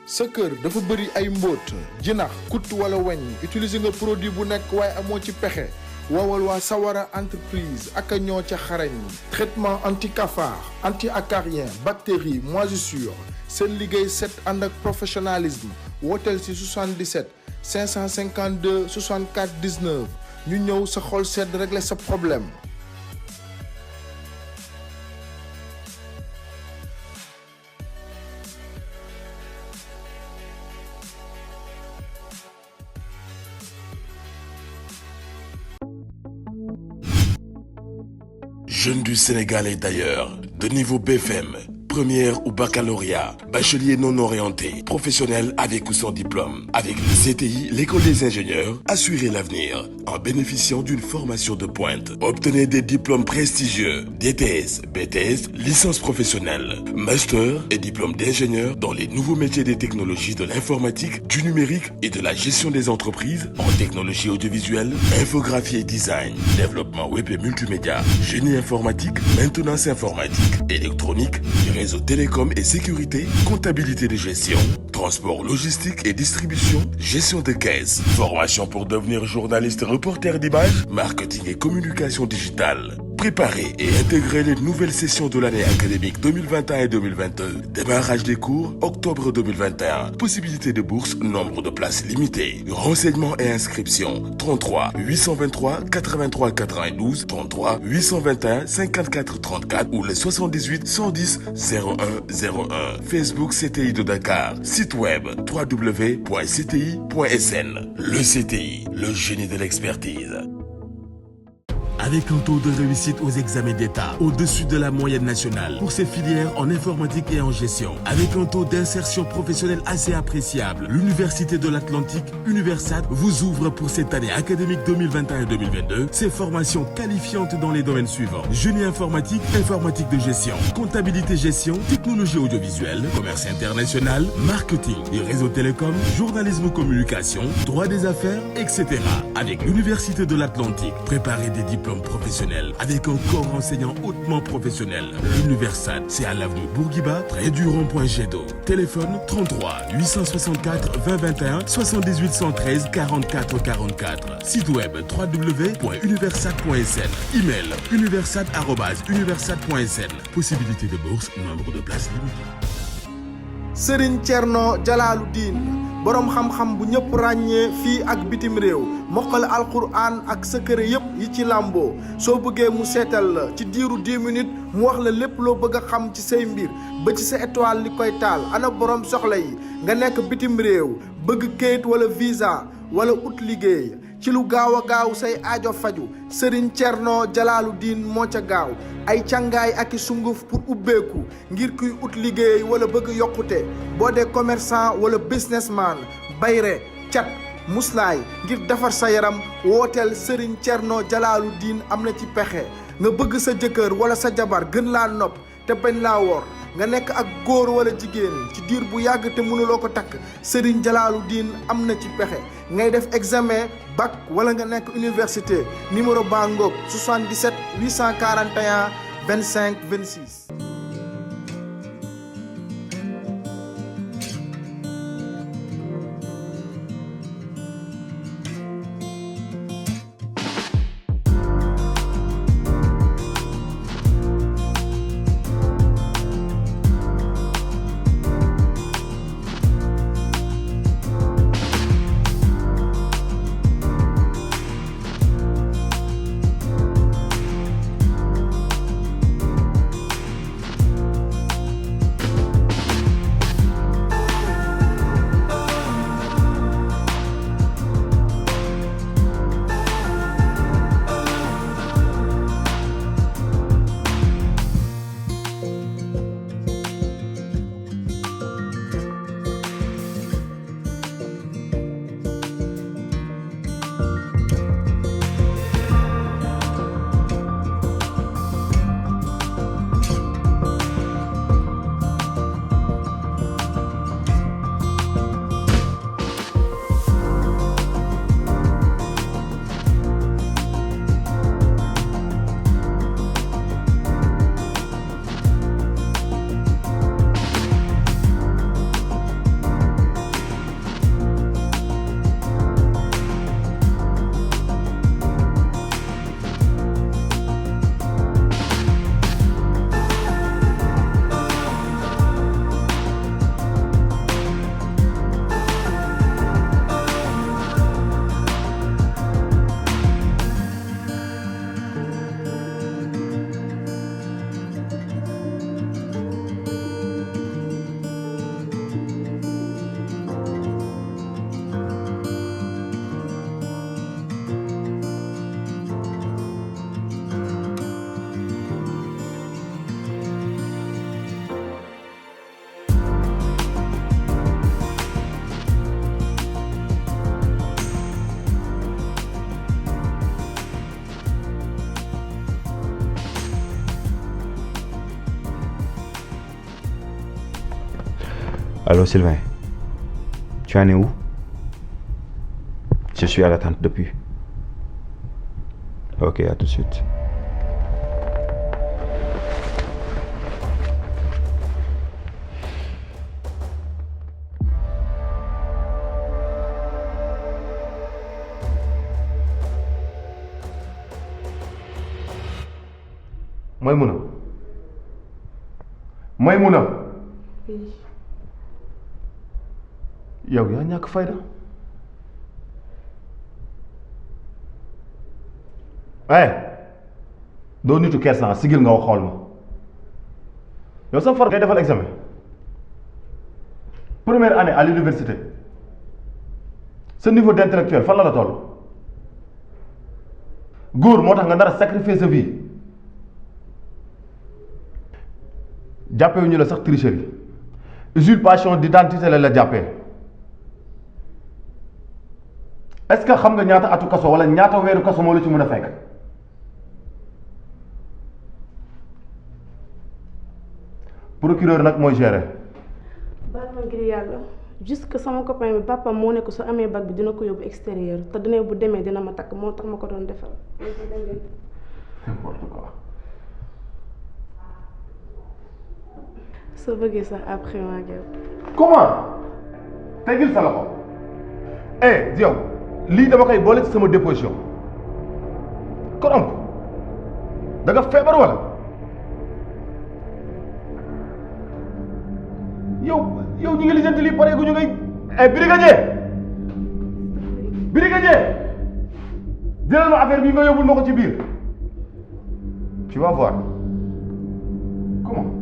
sa kër dafa bëri ay mbóot jinax kut wala weñ utiliser nga produit bu nekk waaye amoo ci pexe woowal waa Sawara entreprise ak a ñoo ca xarañ traitement anti cafard anti acarien bactéries moisissure seen liggéey set ànd ak professionnalisme wooteel si 77 552 64 19 ñu ñëw sa xol sedd régler sa problème. Jeunes du Sénégal et d'ailleurs, de niveau BFM, première ou baccalauréat, bachelier non orienté, professionnel avec ou sans diplôme. Avec le CTI, l'école des ingénieurs, assurez l'avenir en bénéficiant d'une formation de pointe. Obtenez des diplômes prestigieux, DTS, BTS, licence professionnelle, master et diplôme d'ingénieur dans les nouveaux métiers des technologies de l'informatique, du numérique et de la gestion des entreprises en technologie audiovisuelle, infographie et design, développement web et multimédia, génie informatique, maintenance informatique, électronique, réseau télécom et sécurité, comptabilité de gestion, transport logistique et distribution, gestion de caisse, formation pour devenir journaliste reporter d'images, marketing et communication digitale. Préparez et intégrez les nouvelles sessions de l'année académique 2021 et 2022. Démarrage des cours, octobre 2021. Possibilité de bourse, nombre de places limitées. Renseignements et inscriptions, 33 823 83 92, 33 821 54 34 ou le 78 110 01 01. Facebook CTI de Dakar. Site web www.cti.sn. Le CTI, le génie de l'expertise. Avec un taux de réussite aux examens d'État au-dessus de la moyenne nationale pour ces filières en informatique et en gestion. Avec un taux d'insertion professionnelle assez appréciable, l'Université de l'Atlantique, Universat, vous ouvre pour cette année académique 2021-2022 ses formations qualifiantes dans les domaines suivants. Génie informatique, informatique de gestion, comptabilité gestion, technologie audiovisuelle, commerce international, marketing et réseau télécom, journalisme communication, droit des affaires, etc. Avec l'Université de l'Atlantique, préparez des diplômes professionnel avec un corps enseignant hautement professionnel. L'Universat, c'est à l'avenue Bourguiba, près du rond-point Jet d'eau. Téléphone 33 864 20 21 78 113 44 44. Site web www.universat.sn. Email universat@universat.sn. Possibilité de bourse, nombre de places limitées. Serigne Thierno Jalaluddin borom xam-xam bu ñëpp ràññee fii ak bitim réew mokkal alquran ak secret yëpp yi ci làmboo soo bëggee mu seetal la ci diiru 10 minutes mu wax la lépp loo bëgg a xam ci say mbir ba ci sa étoile li koy taal ana borom soxla yi nga nekk bitim réew bëgg kayit wala visa wala ut liggéey ci lu gaaw a gaaw say aajo faju Serigne Thierno Jalaluddin moo ca gaaw ay càngaay ak i sunguf pour ubbeeku ngir kuy ut liggéey wala bëgg yokkute boo dee commerçant wala businessman bayre cat muslaay ngir defar sa yaram wooteel Serigne Thierno Jalaluddin am na ci pexe nga bëgg sa jëkkër wala sa jabar gën laa nopp te bañ laa wor nga nekk ak góor wala jigéen ci diir bu yàgg te mënuloo ko takk Serigne Jalaluddin am na ci pexe ngay def examen bac wala nga nekk université numéro baa ngoog 77 841 25 26. Allô Sylvain, tu en es où? Je suis à l'attente depuis. Ok, à tout de suite. Maymuna yow yaa ñàkk fayda doo nitu kersan sigil nga wax xool ma yow sa far ngay defal examen première année à l'université sa niveau d'intellectuel fan la toll góor moo tax nga nar a sacrifier sa vie jàppee ñu la sax tricherie usurpation d'identité la jàppee est-ce que xam nga ñaata atu kaso wala ñaata weeru kaso moo la ci mën a fekk procureur nag mooy gérer. baal ma ngir yàlla juste que sama copain bi papa moo ne ko su amee bac bi dina ko yóbbu extérieur te dina bu demee dina ma takk moo tax ma ko doon defal. n'importe quoi. soo bëggee sax après maa ngi yow. comment tegil sa loxo yow lii dama koy boole ci sama déposition corrompe da nga feebar wala yow ñu ngi lijjanti lii pare gu ñu ngay brigadier jëlal ma affaire bi nga yóbbul ma ko ci biir tu vas voir comment.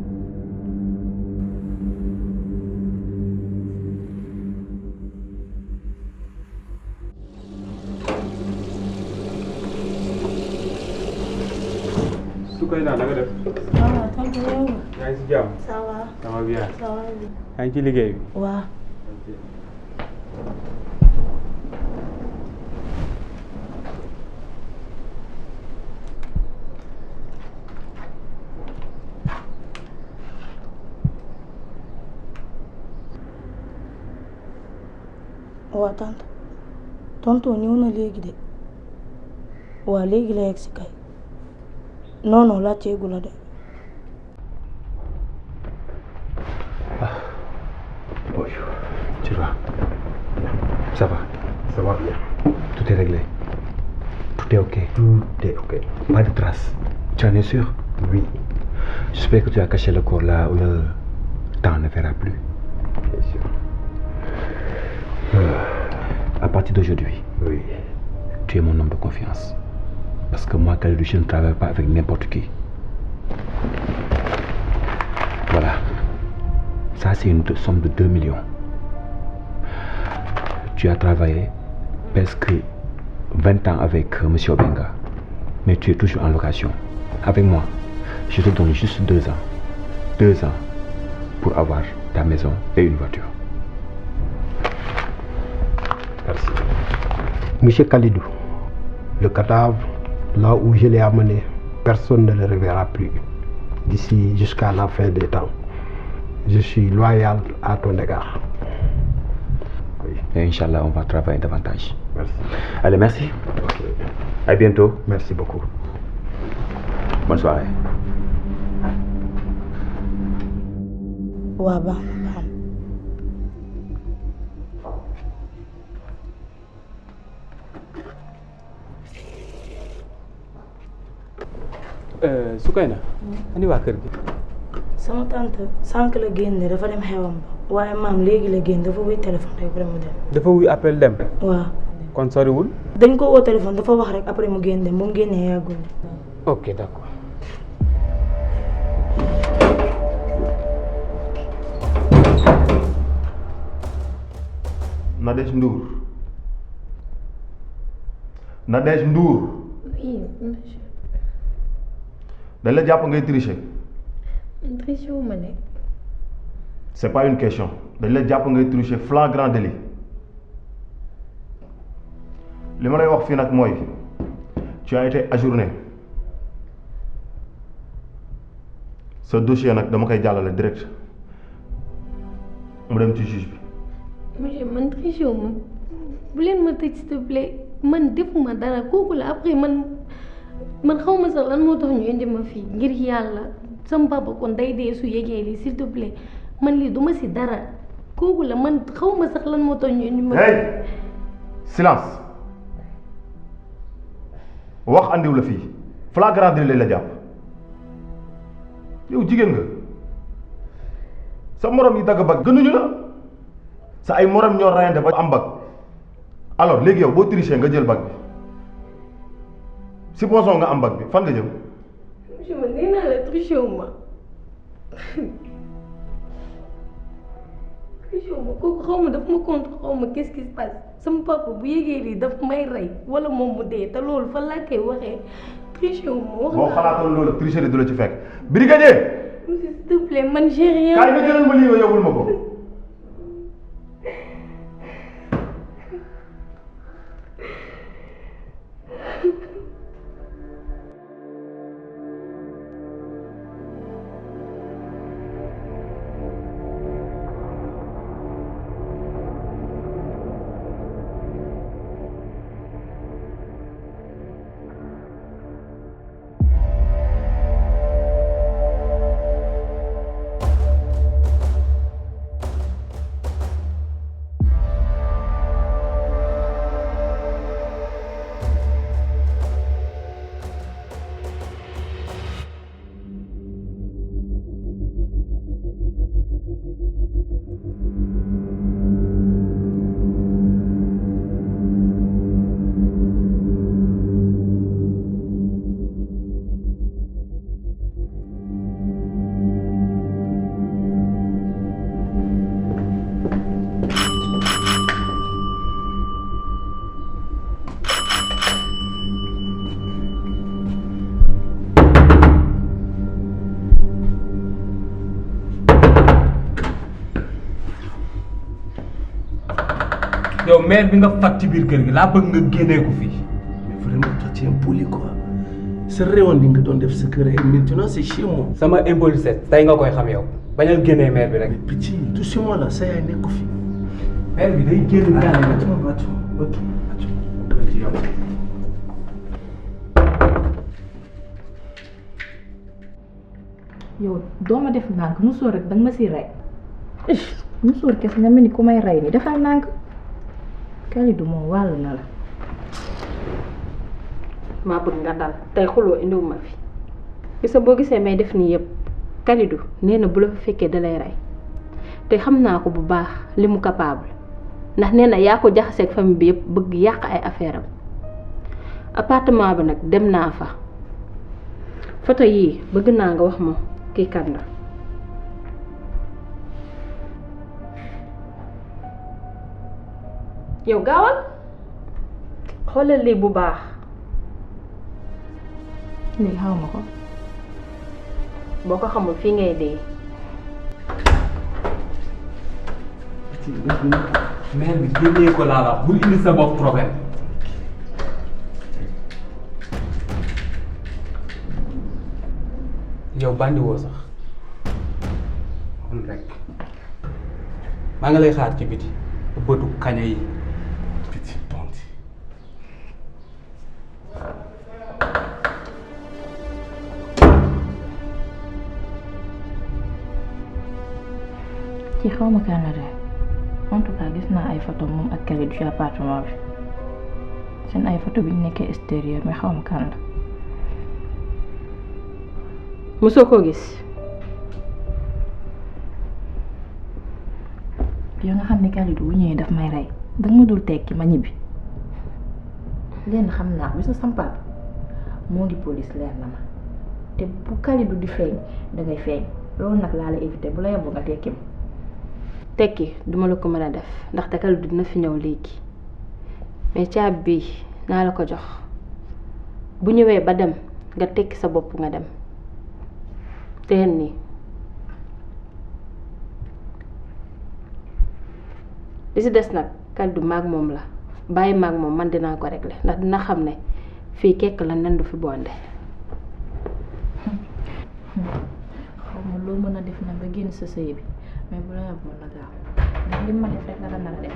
Soukeyna na nga def. ça va tontu yow. yaa ngi si jàmm. ça va. ça va bien. ça va. yaa ngi ci liggéey bi. waaw. waaw tonton ñëw na léegi de waaw léegi la yegg si kay non laajteegu la de. Bonjour. Tu vas? Ça va? Ça va bien. Tout est réglé. Tout est ok. Tout est ok. Pas de traces. Tu en es sûr? Oui. J'espère que tu as caché le corps là où le temps ne verra plus. Bien sûr. À partir d'aujourd'hui, Oui. tu es mon homme de confiance. Parce que moi, Khalidou, je ne travaille pas avec n'importe qui. Voilà. Ça, c'est une somme de 2 millions. Tu as travaillé presque 20 ans avec M. Obenga. Mais tu es toujours en location. Avec moi, je te donne juste 2 ans. 2 ans pour avoir ta maison et une voiture. Merci. Monsieur Khalidou, le cadavre, là où je l'ai amené, personne ne le reverra plus d'ici jusqu'à la fin des temps. Je suis loyal à ton égard. Oui. Et Inch'Allah, on va travailler davantage. Merci. Allez, merci. Ok. À bientôt. Merci beaucoup. Bonne soirée. waaw baax na baax na. Soukeyna. andi waa kër gi. sama tante sànq la génne dafa dem xewam ba waaye maam léegi la génn dafa wuy téléphone rek après mu dem. dafa wuy appel dem. waaw kon soriwul. dañ ko woo téléphone dafa wax rek après mu génn dem bu mu génnee yàggul. ok d'accord. Nadège Ndour. Nadège Ndour. Oui, monsieur. dañ la jàpp ngay tricher. Tricher wu ma ne. C'est pas une question dañ la jàpp ngay tricher flagrant délit. li ma lay wax fii nag mooy tu as été ajourné sa dossier nag dama koy jàllale direct mu dem ci juge bi. monsieur man triché wu ma bu leen ma tëj s'il te plaît man defuma dara kooku la après man xaw ma sax lan moo tax ñu indi ma fii ngir yàlla sama papa kon day dee su yegee lii s'il te plaît man lii duma si dara kooku la man xaw ma sax lan moo tax ñu indi ma. hey silence wax andiw la fii flagrant délit la jàpp yow jigéen nga sa morom yi dagg bag gënuñu la sa ay morom ñoo rayante ba am bag alors léegi yow boo triché nga jël bag bi supposons nga am bag bi fan nga jëm. monsieur man nee naa la triché wu ma triché wu ma kooku xaw ma daf ma contre xaw ma qu'est-ce qui se passe sama papa bu yégee lii daf may rey wala moom mu dee te loolu fa laa koy waxee triché wu ma. wax boo xalaatoon loolu tricherie du la ci fekk. brigadier. monsieur s'il te plaît man j'ai rien. kaay nga jëlal ma lii nga yóbbul ma ko. yow mère bi nga fat ci biir kër gi laa bëgg nga génnee ko fii. mais vraiment toi tu es impoli quoi sa réewoon li nga doon def sa kër et maintenant c'est chez moi. sama impolicette tey nga koy xam yow bañal génnee mère bi rek. mais petit tout chez moi là sa yaay nekk fi. mère bi day génn gàllankoor. ok. yow doo ma def nànk musóor rek danga ma si rey. musóor kes nga mel ni ku may rey ni defal nànk. Kalidou moom wàll na la. maa bëgg nga dal tey xuloo indiwu ma fi gisa boo gisee may def nii yëpp Kalidou nee na bu la fa fekkee dalay rey te xam naa ko bu baax li mu capable ndax nee na yaa ko jaxaseeg famille bi yëpp bëgg yàq ay affaire am appartement bi nag dem naa fa photo yii bëgg naa nga wax ma kii kan la. yow gaawal xoolal lii bu baax. lii xaw ma ko. boo ko xamul fii ngay dee. mère bi génnee ko laa la bul indi sa bopp problème. yow bandi woo sax xool rek maa ngi lay xaar ci biti bëtu kaña yi. ci xaw ma kan la de en tout cas gis naa ay photo moom ak Kalidou ci appartement bi seen ay photo bi ñu nekkee extérieur mais xaw ma kan la. mosoo koo gis. yow nga xam ne Kalidou bu ñëwee daf may rey danga ma dul tekki ma ñibbi. leen xam naa ko gis nga sama papa moo ngi police leer na ma te bu Kalidou di feeñ dangay feeñ loolu nag laa la éviter bu la yebbu nga tekki ma. tekki duma la ko mën a def ndaxte Kalidou dina fi ñëw léegi mais caabi bii naa la ko jox bu ñëwee ba dem nga tekki sa bopp nga dem teen nii li si des nag Kalidou maag moom la bàyyi maag moom man dinaa ko régler ndax dina xam ne fii kekk la nen du fi bonde. xaw ma loo mën a def na ba génn sa sëy bi mais bu la yàggoon na gaaw. li ma def rek la nar a def.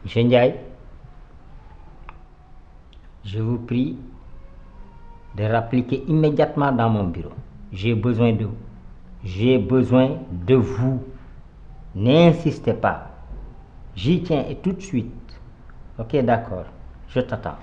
Monsieur Ndiaye, je vous prie de rappliquer immédiatement dans mon bureau. J'ai besoin de vous. J'ai besoin de vous. N'insistez pas. J'y tiens et tout de suite. Ok, d'accord. Je t'attends.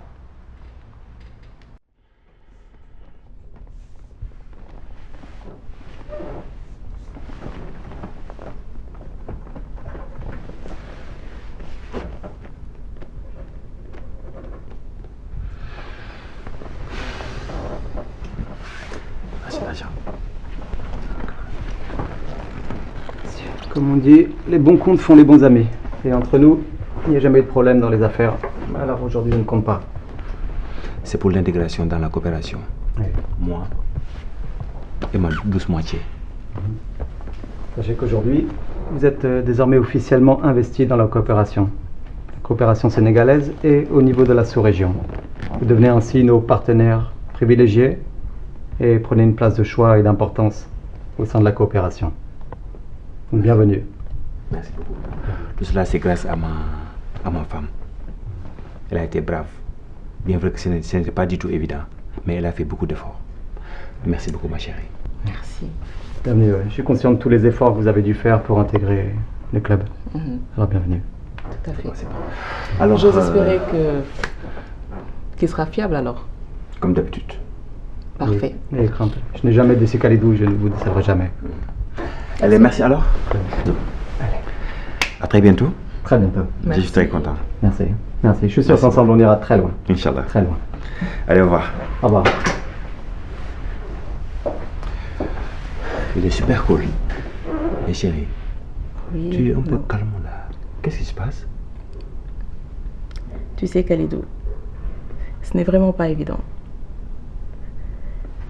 Comme on dit, les bons comptes font les bons amis. Et entre nous, il n'y a jamais eu de problème dans les affaires. Alors aujourd'hui, je ne compte pas. C'est pour l'intégration dans la coopération. Oui. Moi et ma douce moitié. Sachez qu'aujourd'hui, vous êtes désormais officiellement investi dans la coopération sénégalaise et au niveau de la sous-région. Vous devenez ainsi nos partenaires privilégiés et prenez une place de choix et d'importance au sein de la coopération. Donc, bienvenue. Merci beaucoup. Tout cela, c'est grâce à ma femme. Elle a été brave. Bien vrai que ce n'était pas du tout évident, mais elle a fait beaucoup d'efforts. Merci beaucoup, ma chérie. Merci. Bienvenue. Je suis conscient de tous les efforts que vous avez dû faire pour intégrer le club. Alors, bienvenue. Tout à fait. Alors, j'ose espérer qu'il sera fiable alors. Comme d'habitude. Parfait. N'ayez crainte. Je n'ai jamais déçu Khalidou, je ne vous décevrai jamais. Allez, merci alors. Allez. À très bientôt. Très bientôt. Je suis très content. Merci. Merci. Je suis sûr qu'ensemble on ira très loin. Inch'Allah. Très loin. Allez, au revoir. Au revoir. Il est super cool. Et chérie, Oui, tu es un peu non. calme là. Qu'est-ce qui se passe? Tu sais, Khalidou, ce n'est vraiment pas évident.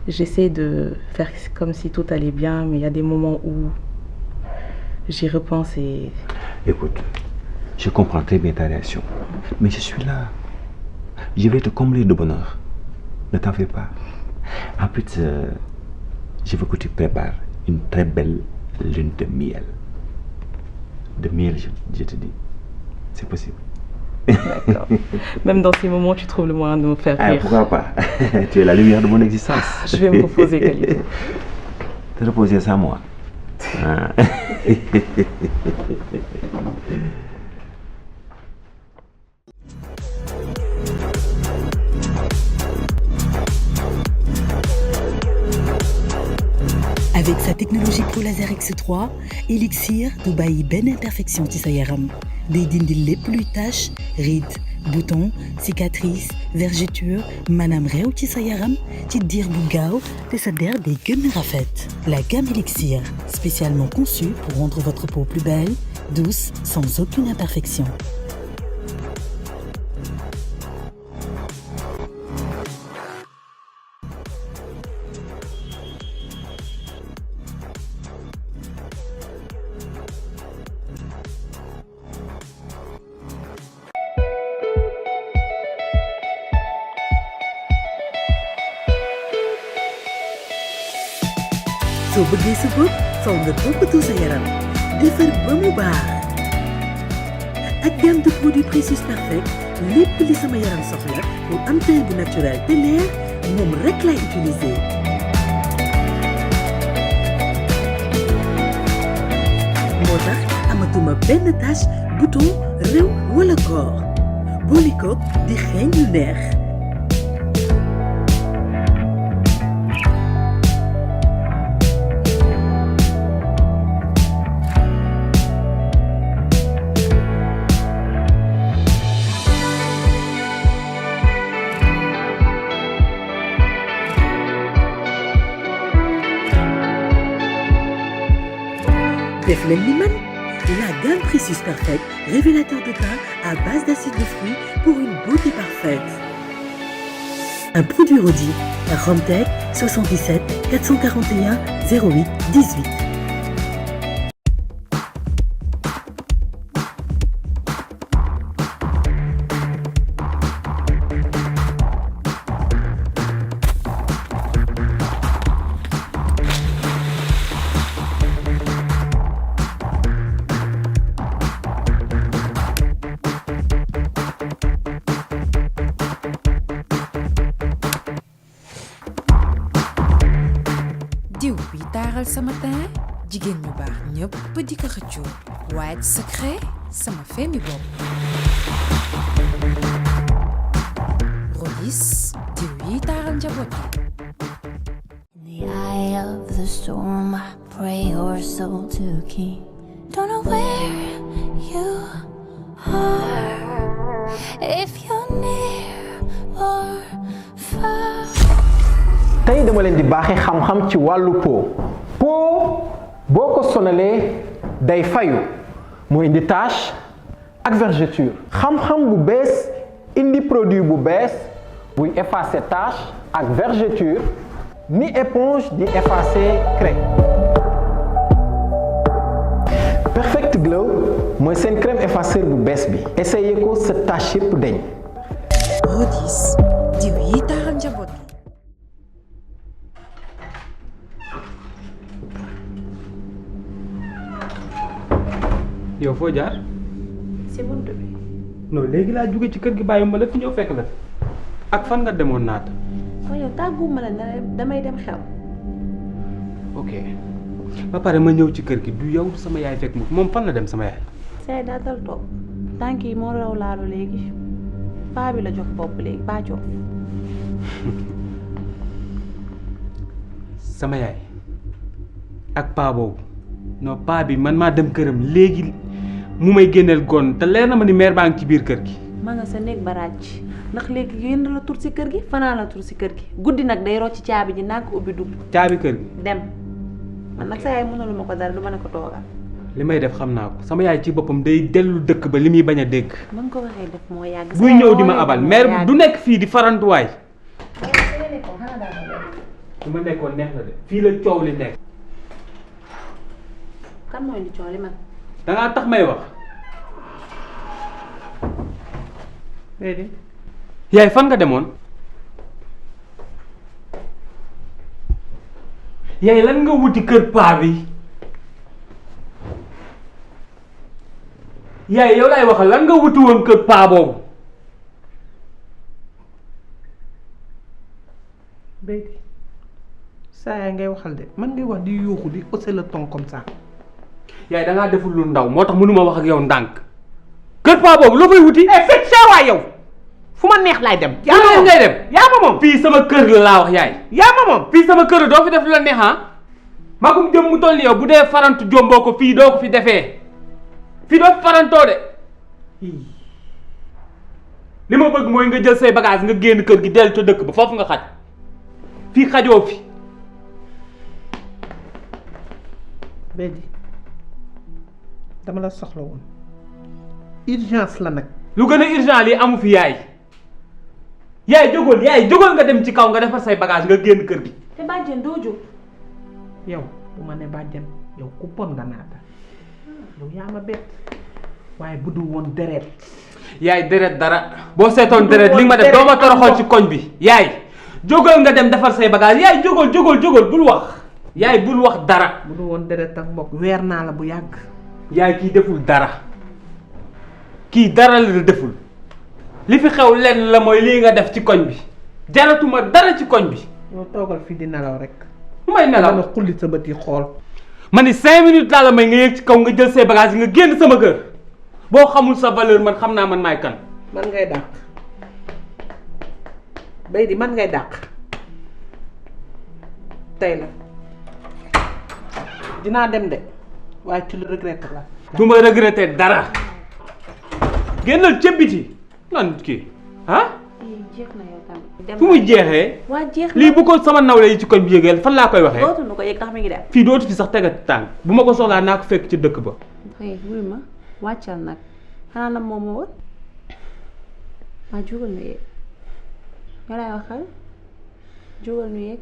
J'essaie de faire comme si tout allait bien, mais il y a des moments où j'y repense et... Écoute, je comprends très bien ta réaction, mais je suis là. Je vais te combler de bonheur. Ne t'en fais pas. En plus, je veux que tu prépares une très belle lune de miel. De miel, je te dis. C'est possible. D'accord. Même dans ces moments, tu trouves le moyen de me faire rire. Pourquoi pas? Tu es la lumière de mon existence. Je vais me reposer, Khalidou. Te reposer sans moi. Ah. Avec sa technologie Pro Laser X3, Elixir du bàyyi benn imperfection ci sa yaram day dindi lépp luy tache, rides, boutons, cicatrices, vergetures maanaam réew ci sa yaram ci diir bu gaaw te sa der day gën a rafet. La gamme Elixir, spécialement conçue pour rendre votre peau plus belle, douce, sans aucune imperfection. soo bëggee sa bopp faw nga toppatoo sa yaram defar ba mu baax ak gamme de produits Précieux Perfect lépp li sama yaram soxla pour am teint bu naturel te leer moom rek lay utiliser. moo tax amatuma benn tache, bouton, réew wala koor boole koog di xeeñ lu neex. def leen li man la Gamme Précieux Perfect, révélateur de teint à base d'acide de fruits pour une beauté parfaite. Un produit Rodi, Romtech 77 441 08 18. diw bi taaral sama teint jigéen ñu baax ñëpp di ko xëccoo White Secret sama feemi bopp Rodis diw yi taaral njaboot In the eye of the storm, I pray your soul to keep. Don't know where you are, if you're near or far. tey dama leen di baaxee xam-xam ci wàllu peau boo ko sonalee day fayu mu indi tache ak vergeture xam-xam bu bees indi produit bu bees buy effacer tache ak vergeture ni éponge di effacer craie. Perfect Glow mooy seen crème effaceur bu bees bi essayé ko sa tache yépp deñ. Rodis diw yi taaral njaboot yow foo jaar. si buntu bi. non léegi laa jóge ci kër gi bàyyi ma la fi ñëw fekk la ak fan nga demoon naata. waaye yow tàgguma la ne damay dem xew. ok ba pare ma ñëw ci kër gi du yow sama yaay fekk moom fan la dem sama yaay. say daatal toog tànk yi moo raw laalu léegi paa bi la jox bopp léegi paa jox. sama yaay ak paa boobu non paa bi man maa dem këram léegi mu may génneel gon te leer na ma ni mère baa ngi ci biir kër gi. ma nga sa néeg baraaj ndax léegi yéen la tur si kër gi fanaan la tur si kër gi guddi nag day rocc caabi ji naa ko ubbi dugg. caabi kër gi. dem man nag sa yaay mënalu ma ko dara du ma ne ko toogal. li may def xam naa ko sama yaay ci boppam day dellu dëkk ba li muy bañ a dégg. ba nga ko waxee def moo yàgg. buy ñëw di ma abal mère bi du nekk fii di farantuwaay. su ma nekkoon neex na de fii la coow li nekk. kan mooy li coow li man. da ngaa tax may wax. déedéet. yaay fan nga demoon. yaay lan nga wuti kër paa bi. yaay yow laay waxal lan nga wuti woon kër paa boobu. Béyti saa yaay ngay waxal de man ngay wax di yuuxu di hausser le ton comme ça. yaay da ngaa deful lu ndaw moo tax mënuma wax ak yow ndànk. kër paa boobu loo fay wuti. fekk saa waay yow fu ma neex laay dem. yaa ma moom ngay dem. yaa ma moom fii sama kër la laa wax yaay. yaa ma moom fii sama kër doo fi def lu la neex ah. magum jëm mu toll ni yow bu dee farantu jomboo ko fii doo ko fi defee fii doo fi farantoo de. li ma bëgg mooy nga jël say bagage nga génn kër gi dellu ca dëkk ba foofu nga xaj fii xajoo fi. Béyti dama la soxla woon urgence la nag. lu gën a urgent lii amu fi yaay. yaay jógal nga dem ci kaw nga defar say bagage nga génn kër gi. te bàjjen doo jóg. yow bu ma ne bàjjen yow ku bon nga naata yow yaa ma bett waaye bu dul woon deret. yaay deret dara boo seetoon deret li nga ma def doo ma toroxal ci koñ bi. yaay jógal nga dem defar say bagage yaay jógal bul wax. yaay bul wax dara. bu dul woon deret ak mbokk weer naa la bu yàgg. yaay kii deful dara kii dara la deful li fi xew lenn la mooy lii nga def ci koñ bi jaratuma dara ci koñ bi. yow toogal fii di nelaw rek. may nelaw dana xulli sa bët yi xool. ma ni 5 minutes laa la may nga yëg ci kaw nga jël say bagages yi nga génn sama kër boo xamul sa valeur man xam naa man maay kan. man ngay dàq Béyti man ngay dàq tey la dinaa dem de waaye tu le regrettes la. du ma regretter dara génnal ca biti nan kii ah. jeex na yow tamit. fu muy jeexee. waa jeex na lii bu ko sama nawle yi ci koñ bi yëgeel fan laa koy waxee. dootuñu ko yëg ndax mi ngi dem. fii dootu fi sax tegati tànk bu ma ko soxlaa naa ko fekk ci dëkk ba. hey wuy ma wàccal nag xanaa na moom ma woon waa jógal nu yéeg nga lay waxal jógal nu yéeg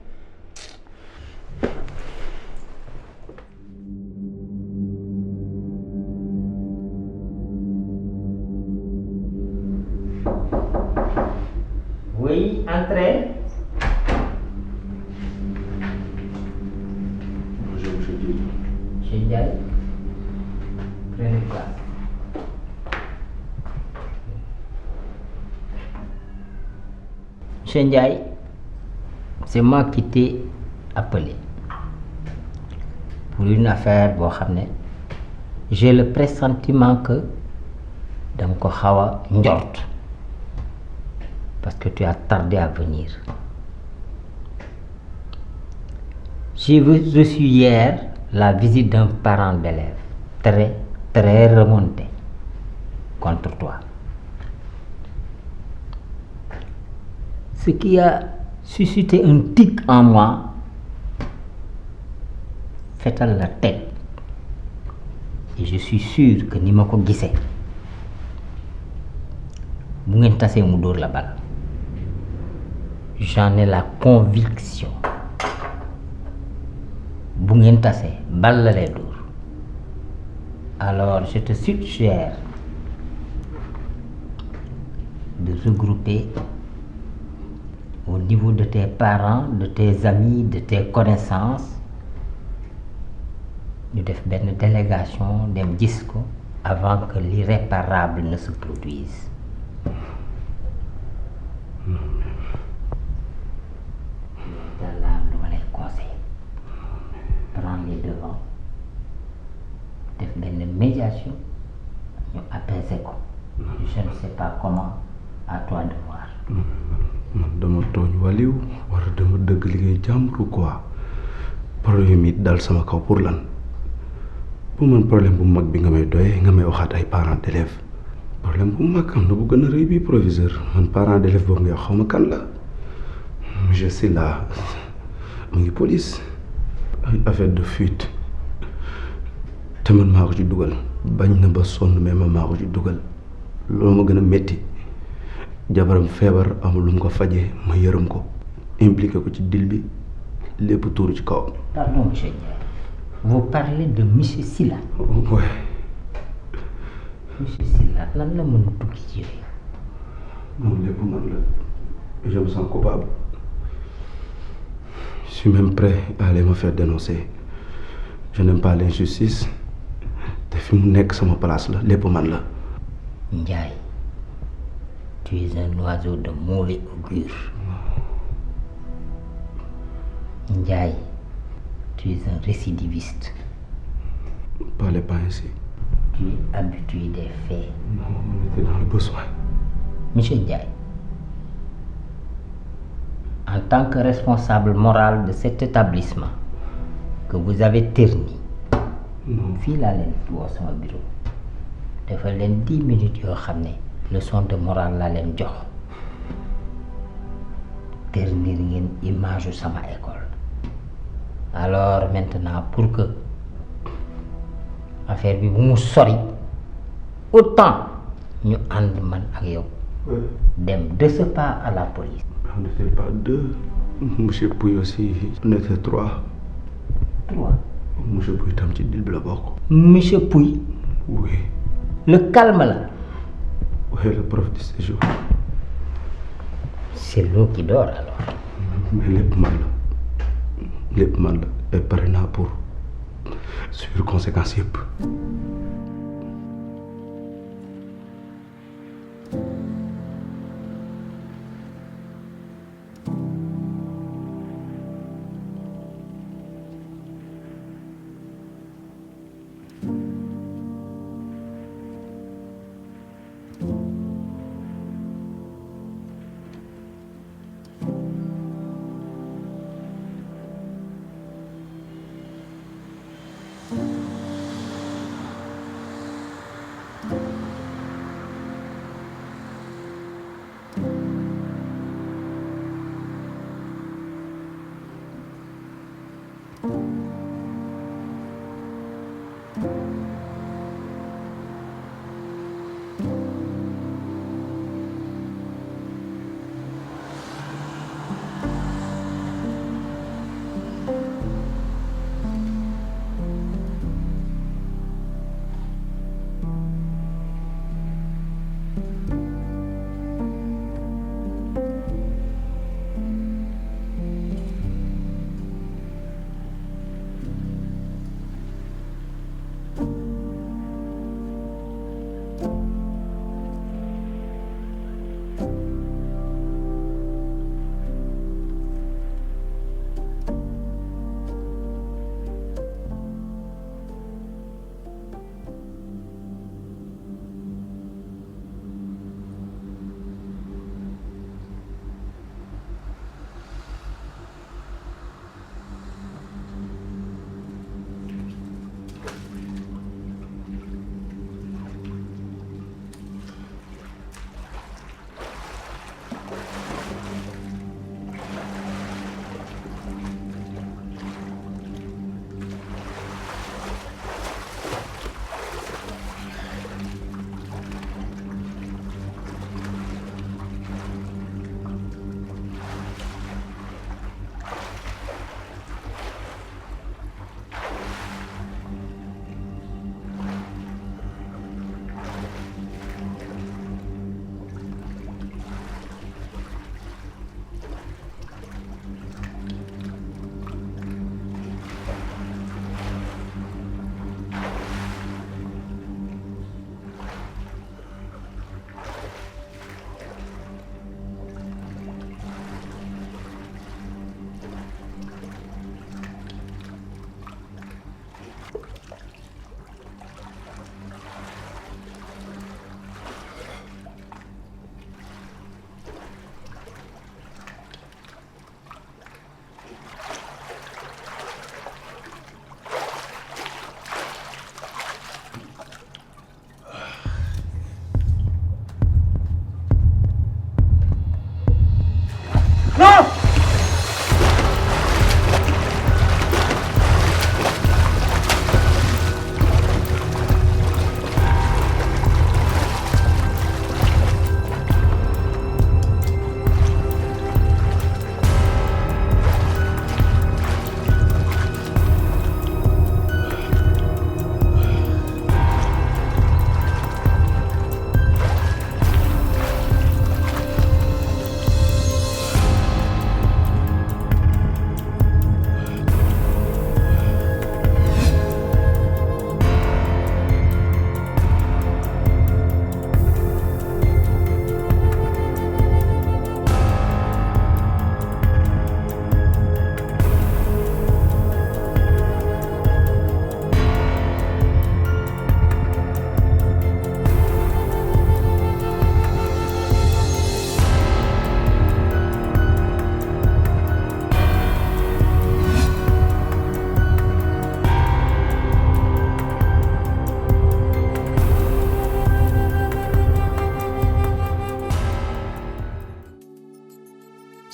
Oui, entrez. Bonjour, monsieur Dieu. Monsieur Ndiaye, prenez place. Monsieur Ndiaye, c'est moi qui t'ai appelé pour une affaire boo xam ne j'ai le pressentiment que danga ko xaw a njort parce que tu as tardé à venir. J'ai reçu hier la visite d'un parent d'élève très remonté contre toi. Ce qui a suscité un tic en moi fetal la tête. Et je suis sûr que ni ma ko gisee bu ngeen tasee mu dóor la bal. J'en ai la conviction. Bu ngeen tasee bal la lay dóor. Alors je te suggère de regrouper au niveau de tes parents, de tes amis, de tes connaissances ñu def benn délégation dem gis ko avant que l'irréparable ne se produise. Là lu ma lay conseiller prends les devants def benn médiation ñu apaiser ko. Je ne sais pas comment, à toi de voir. man dama tooñ waliw wala dama dëgg liggéey jàmbur quoi problème yi dal sama kaw pour lan bu man problème bu mag bi nga may doyee nga may waxaat ay parents d'élèves problème bu mag am na bu gën a rëy bi proviseur man parent d'élève boobu nga xaw ma kan la je sais là mu ngi police ay affaire de fuite te man maa ko ci dugal bañ na ba sonn mais man maa ko ci dugal loolu ma gën a métti jabaram feebar amul lu mu ko fajee ma yërëm ko impliqué ko ci dil bi lépp tuuru ci kawam. Pardon monsieur Ndiaye, vous parlez de monsieur Sylla. Ouais. Monsieur Sylla lan la mën a tukki ci yooyu. moom lépp man la je me sens coupable je suis même prêt à aller me faire dénoncer je n'aime pas l'injustice te fi mu nekk sama place la lépp man la. Ndiaye, tu es un oiseau de mauvais augure. Ndiaye, tu es un récidiviste. Parlez pas ainsi. Tu es habitué des faits. Non, on était dans le besoin. Monsieur Ndiaye, en tant que responsable moral de cet établissement que vous avez terni, fii laa leen woo sama bureau dafa leen 10 minutes yoo xam ne leçon de morale laa leen jox ternir ngeen image sama école. Alors maintenant pour que affaire bi bu mu sori autant ñu ànd man ak yow dem de ce pas à la police. On n'était pas deux. Monsieur Pouy aussi. On était trois. Trois. Monsieur Pouy tam ci dil bi la bokk. Monsieur Pouy. Oui. Le calme là. Oui, le prof de séjour. C'est l'eau qui dort alors. Mais lépp man la lépp man la et pare naa pour sur conséquences yëpp.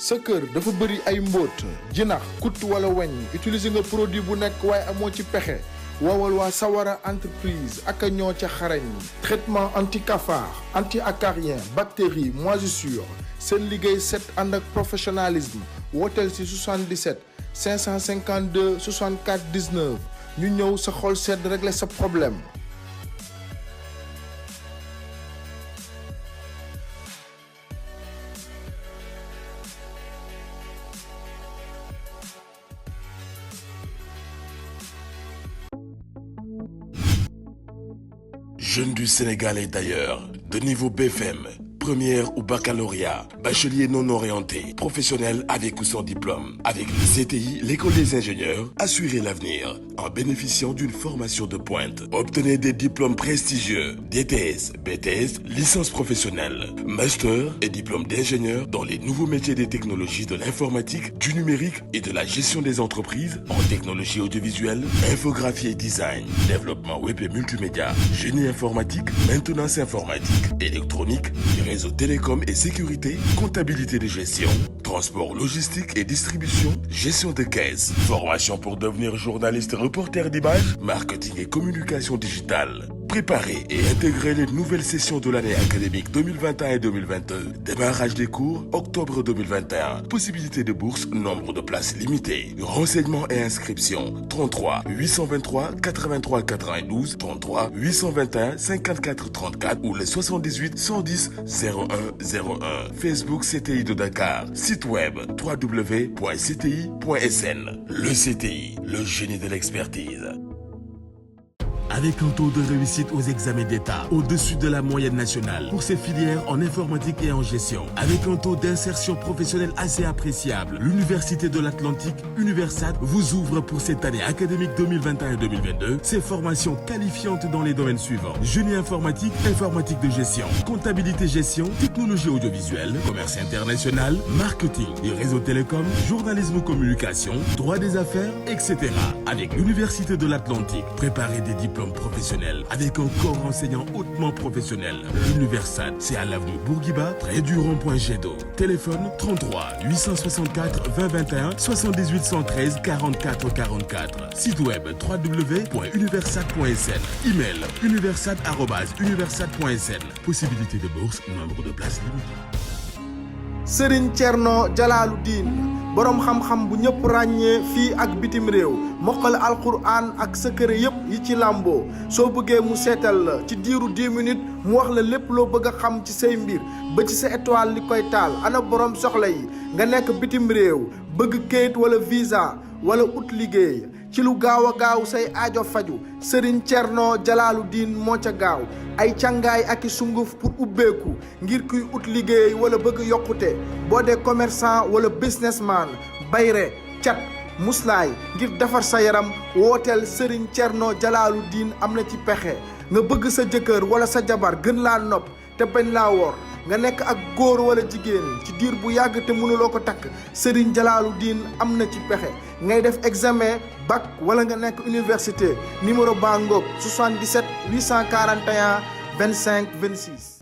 sa kër dafa bëri ay mbóot jinax kut wala weñ utiliser nga produit bu nekk waaye amoo ci pexe woowal waa Sawara entreprise ak a ñoo ca xarañ traitement anti cafard anti acarien bactéries moisissure seen liggéey set ànd ak professionnalisme wooteel si 77 552 64 19 ñu ñëw sa xol sedd régler sa problème. Jeunes du Sénégal et d'ailleurs, de niveau BFM, première ou baccalauréat, bachelier non orienté, professionnel avec ou sans diplôme. Avec le CTI, l'école des ingénieurs, assurez l'avenir en bénéficiant d'une formation de pointe. Obtenez des diplômes prestigieux, DTS, BTS, licence professionnelle, master et diplôme d'ingénieur dans les nouveaux métiers des technologies de l'informatique, du numérique et de la gestion des entreprises en technologie audiovisuelle, infographie et design, développement web et multimédia, génie informatique, maintenance informatique, électronique, réseau télécom et sécurité, comptabilité de gestion, transport logistique et distribution, gestion de caisse, formation pour devenir journaliste reporter d'images, marketing et communication digitale. Préparez et intégrez les nouvelles sessions de l'année académique 2021 et 2022. Démarrage des cours, octobre 2021. Possibilité de bourse, nombre de places limitées. Renseignements et inscriptions, 33 823 83 92, 33 821 54 34 ou le 78 110 01 01. Facebook CTI de Dakar. Site web www.cti.sn. Le CTI, le génie de l'expertise. Avec un taux de réussite aux examens d'État au-dessus de la moyenne nationale pour ses filières en informatique et en gestion. Avec un taux d'insertion professionnelle assez appréciable, l'Université de l'Atlantique, Universat, vous ouvre pour cette année académique 2021-2022 ses formations qualifiantes dans les domaines suivants. Génie informatique, informatique de gestion, comptabilité gestion, technologie audiovisuelle, commerce international, marketing et réseau télécom, journalisme communication, droit des affaires, etc. Avec l'Université de l'Atlantique, préparez des diplômes diplôme professionnel avec un corps enseignant hautement professionnel. L'Universat, c'est à l'avenue Bourguiba, près du rond-point Jet d'eau. Téléphone 33 864 20 21 78 113 44 44. Site web www.universat.sn. Email universat@universat.sn. Possibilité de bourse, nombre de places limitées. Serigne Thierno Jalaalu Diin borom xam-xam bu ñëpp ràññee fii ak bitim réew mokkal alquran ak secret yépp yi ci làmboo soo bëggee mu seetal la ci diiru 10 minutes mu wax la lépp loo bëgg a xam ci say mbir ba ci sa étoile li koy taal ana borom soxla yi nga nekk bitim réew bëgg kayit wala visa wala ut liggéey ci lu gaaw a gaaw say aajo faju Serigne Thierno Jalaalu Diin moo ca gaaw ay càngaay ak i sunguf pour ubbeeku ngir kuy ut liggéey wala bëgg yokkute boo dee commerçant wala businessman bayre cat muslaay ngir defar sa yaram wooteel Serigne Thierno Jalaalu Diin am na ci pexe nga bëgg sa jëkkër wala sa jabar gën laa nopp te bañ laa wor nga nekk ak góor wala jigéen ci diir bu yàgg te mënuloo ko takk Serigne Jalaalu Diin am na ci pexe ngay def examen bac wala nga nekk université numéro baa ngoog 77 841 25 26